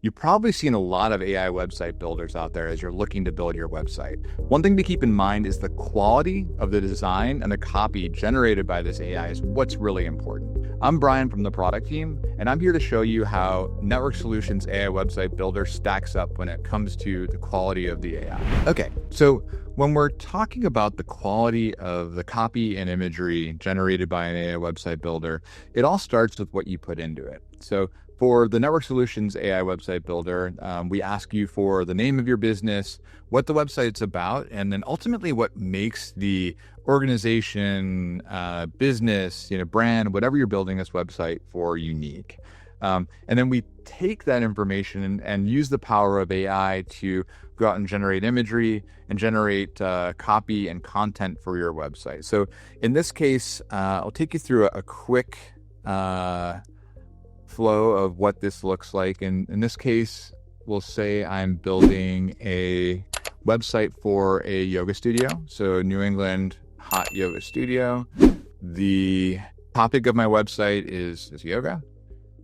You've probably seen a lot of AI website builders out there as you're looking to build your website. One thing to keep in mind is the quality of the design and the copy generated by this AI is what's really important. I'm Brian from the product team, and I'm here to show you how Network Solutions AI Website Builder stacks up when it comes to the quality of the AI. Okay, so when we're talking about the quality of the copy and imagery generated by an AI website builder, it all starts with what you put into it. So for the Network Solutions AI Website Builder, we ask you for the name of your business, what the website's about, and then ultimately what makes the organization, business, brand, whatever you're building this website for unique. And then we take that information and use the power of AI to go out and generate imagery and generate copy and content for your website. So in this case, I'll take you through a quick flow of what this looks like. And in this case, we'll say I'm building a website for a yoga studio. So New England Hot Yoga Studio. The topic of my website is yoga.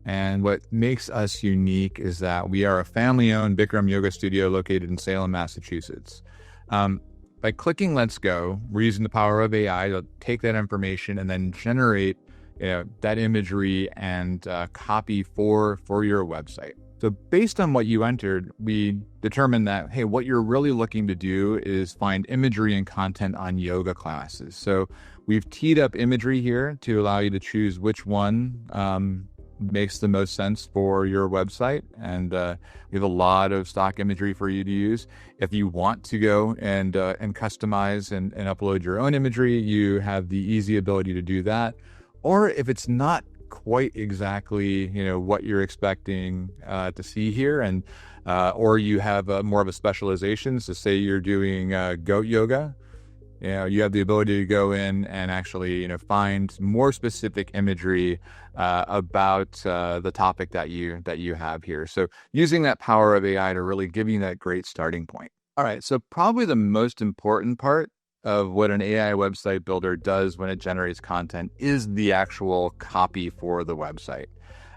And what makes us unique is that we are a family-owned Bikram yoga studio located in Salem, Massachusetts. By clicking Let's Go, we're using the power of AI to take that information and then generate that imagery and copy for your website. So based on what you entered, we determined that, hey, what you're really looking to do is find imagery and content on yoga classes. So we've teed up imagery here to allow you to choose which one makes the most sense for your website. And we have a lot of stock imagery for you to use. If you want to go and customize and upload your own imagery, you have the easy ability to do that. Or if it's not quite exactly, what you're expecting to see here, and or you have more of a specialization, so say you're doing goat yoga, you have the ability to go in and actually, find more specific imagery about the topic that you have here. So using that power of AI to really give you that great starting point. All right, so probably the most important part of what an AI website builder does when it generates content is the actual copy for the website.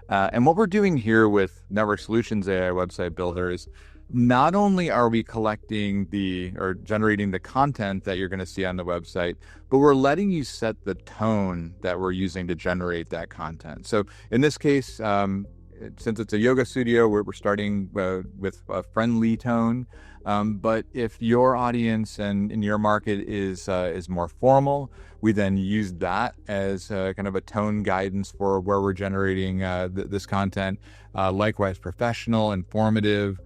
And what we're doing here with Network Solutions AI Website Builder is not only are we collecting or generating the content that you're going to see on the website, but we're letting you set the tone that we're using to generate that content. So in this case, since it's a yoga studio, we're starting with a friendly tone. But if your audience and in your market is more formal, we then use that as kind of a tone guidance for where we're generating this content. Likewise, professional, informative.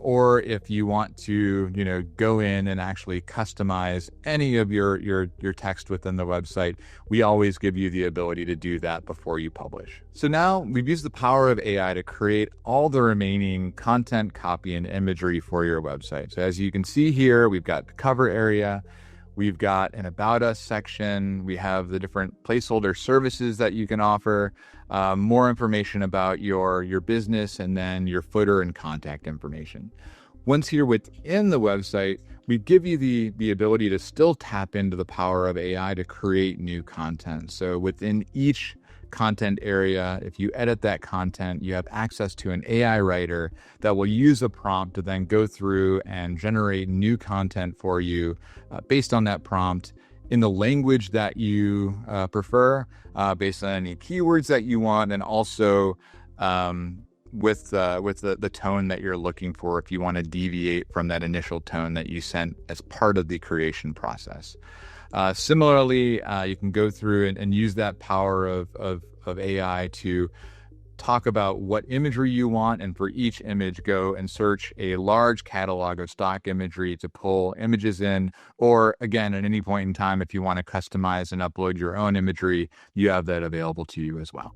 Or if you want to, go in and actually customize any of your text within the website, we always give you the ability to do that before you publish. So now we've used the power of AI to create all the remaining content, copy, and imagery for your website. So as you can see here, we've got the cover area. We've got an About Us section. We have the different placeholder services that you can offer, more information about your business, and then your footer and contact information. Once you're within the website, we give you the ability to still tap into the power of AI to create new content. So within each content area, if you edit that content, you have access to an AI writer that will use a prompt to then go through and generate new content for you based on that prompt in the language that you prefer, based on any keywords that you want, and also with the tone that you're looking for if you want to deviate from that initial tone that you sent as part of the creation process. Similarly, you can go through and use that power of AI to talk about what imagery you want, and for each image, go and search a large catalog of stock imagery to pull images in. Or again, at any point in time, if you want to customize and upload your own imagery, you have that available to you as well.